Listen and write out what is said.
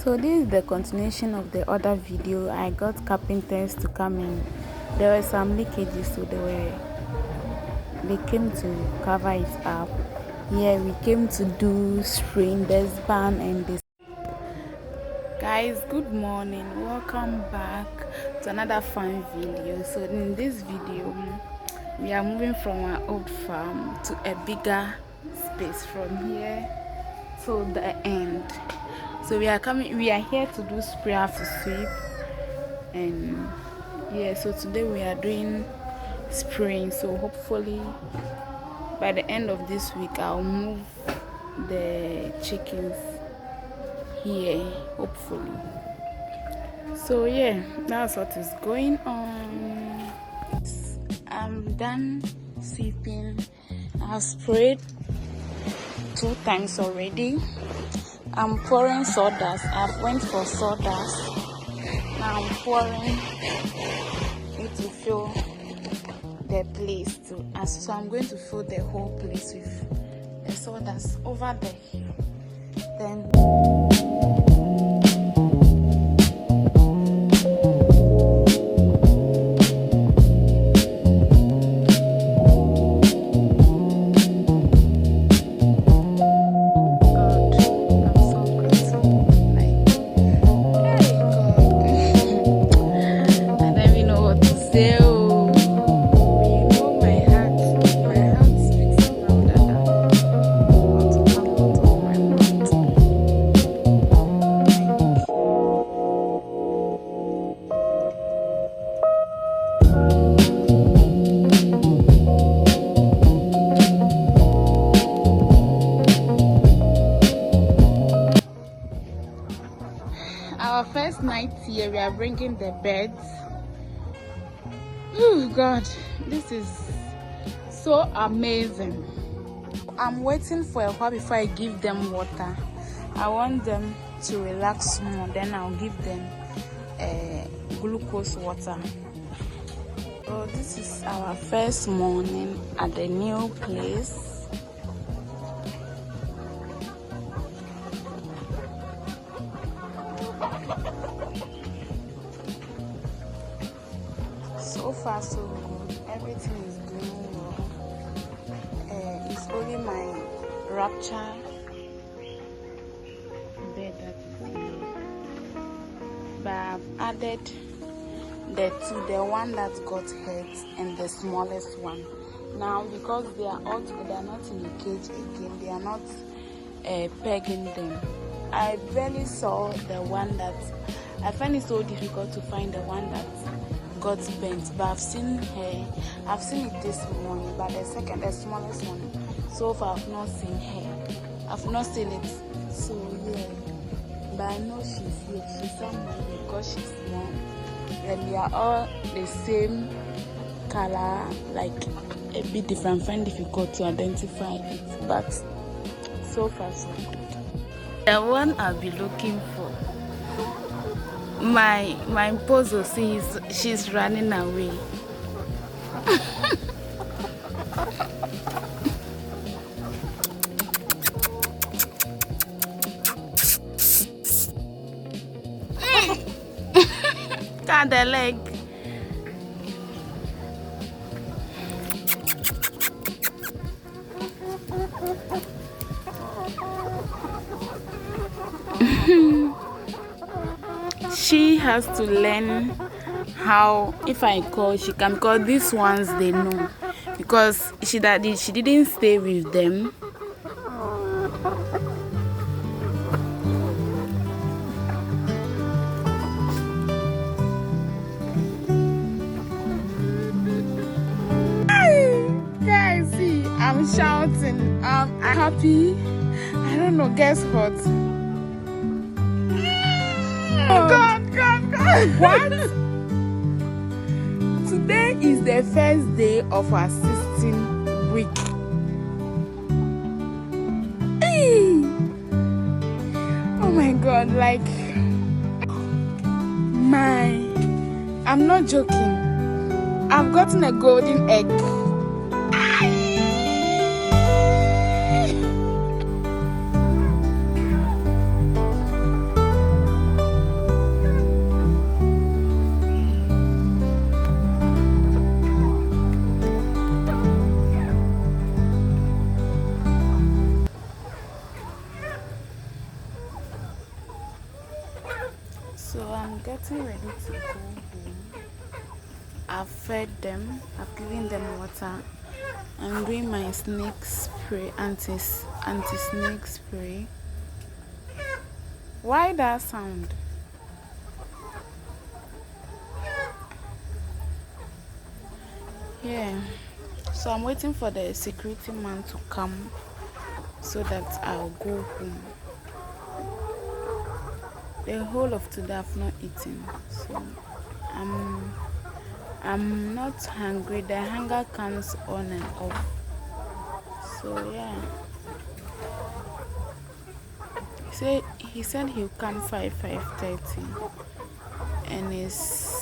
So this is the continuation of the other video. I got carpenters to come in. There were some leakages, so they came to cover it up. Yeah, we came to do spraying this ban and this. Guys, good morning. Welcome back to another fun video. So in this video, we are moving from our old farm to a bigger space from here to the end. So we are here to do spray after sweep, and yeah, so today we are doing spraying. So hopefully by the end of this week I'll move the chickens here, hopefully. So yeah, that's what is going on. I'm done sweeping. I've sprayed 2 times already. I'm pouring sawdust. I've went for sawdust. Now I'm pouring it to fill the place too. So I'm going to fill the whole place with the sawdust over there. Then our first night here, we are bringing the beds. Oh God, this is so amazing. I'm waiting for a while before I give them water. I want them to relax more, then I'll give them glucose water. So this is our first morning at the new place. So far so good, everything is going well. It's only my rapture bed that is here, but I've added the one that got hurt and the smallest one. Now because they are all together, they are not in the cage again, they are not pegging them. I barely saw the one that, I find it so difficult to find the one that got bent, but I've seen it this morning. But the smallest one, so far I've not seen her. I've not seen it. So yeah, but I know she's here. She's somewhere because she's small, and we are all the same color, like a bit different. I find it difficult to identify it, but so far so good. The one I'll be looking for. My pozo sees she's running away. Got the leg. She has to learn how, if I call, she can, because these ones they know, because she didn't stay with them. Guys, see, I'm shouting. I'm happy. I don't know. Guess what? God. What? Today is the first day of our 16th week. Oh my God, like I'm not joking. I've gotten a golden egg. getting ready to go home. I've fed them, I've given them water. I'm doing my snake spray, anti-snake spray. Why that sound? Yeah. So I'm waiting for the security man to come so that I'll go home. The whole of today I've not eaten, so I'm not hungry. The hunger comes on and off. So yeah. He said he'll come 5:30, and it's